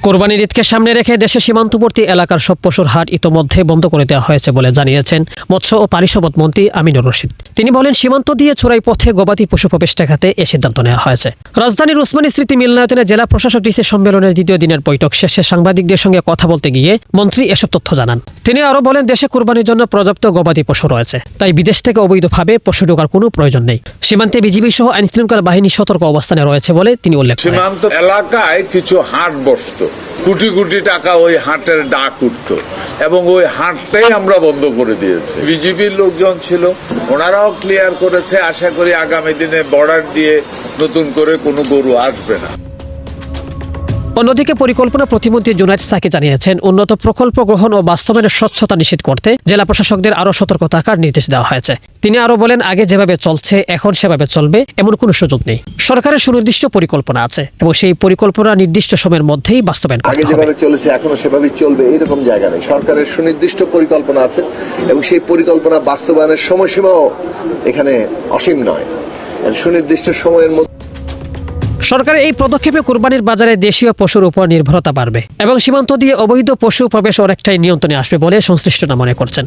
কোরবানির ঈদকে সামনে রেখে দেশের সীমান্তবর্তী এলাকার সব পশুর হাট ইতোমধ্যে বন্ধ করে দেওয়া হয়েছে বলে জানিয়েছেন মৎস্য ও পানিসম্পদ মন্ত্রী আমিনুর রশিদ। তিনি বলেন, সীমান্ত দিয়ে চোরাই পথে গবাদি পশু প্রবেশ ঠেকাতে এ সিদ্ধান্ত নেওয়া হয়েছে। রাজধানীর উসমানী স্মৃতি মিলনায়তনে জেলা প্রশাসক ডিসি সম্মেলনের দ্বিতীয় দিনের বৈঠক শেষে সাংবাদিকদের সঙ্গে কথা বলতে গিয়ে মন্ত্রী এসব তথ্য জানান। তিনি আরও বলেন, দেশে কোরবানির জন্য পর্যাপ্ত গবাদি পশু রয়েছে, তাই বিদেশ থেকে অবৈধভাবে পশু ঢোকার কোনো প্রয়োজন নেই। সীমান্তে বিজিবি সহ আইনশৃঙ্খলা বাহিনী সতর্ক অবস্থানে রয়েছে বলে তিনি উল্লেখ করেন। সীমান্ত এলাকায় কিছু হাট বসত, কোটি কোটি টাকা ওই হাটের ডাক উঠত এবং ওই হাটটাই আমরা বন্ধ করে দিয়েছি। বিজিবির লোকজন ছিল, ওনারাও ক্লিয়ার করেছে। আশা করি আগামী দিনে বর্ডার দিয়ে নতুন করে কোনো গরু আসবে না। অন্যদিকে পরিকল্পনা প্রতিমন্ত্রী জুনায়েদ সাকি জানিয়েছেন, উন্নত প্রকল্প গ্রহণ ও বাস্তবায়নের স্বচ্ছতা নিশ্চিত করতে জেলা প্রশাসকদের আরও সতর্ক থাকার নির্দেশ দেওয়া হয়েছে। তিনি আরও বলেন, আগে যেভাবে চলছে এখন সেভাবে চলবে এমন কোনো সুযোগ নেই। সরকারের সুনির্দিষ্ট পরিকল্পনা আছে এবং সেই পরিকল্পনা নির্দিষ্ট সময়ের মধ্যেই বাস্তবায়ন করতে হবে। আগে যেভাবে চলেছে এখনো সেভাবেই চলবে এরকম জায়গা নেই। সরকারের সুনির্দিষ্ট পরিকল্পনা আছে এবং সেই পরিকল্পনা বাস্তবায়নের সময়সীমাও এখানে অসীম নয়। সুনির্দিষ্ট সময়ের মধ্যে সরকারের এই পদক্ষেপে কুরবানির বাজারে দেশীয় পশুর উপর নির্ভরতা বাড়বে এবং সীমান্ত দিয়ে অবৈধ পশু প্রবেশ অনেকটাই নিয়ন্ত্রণে আসবে বলে সংশ্লিষ্টরা মনে করছেন।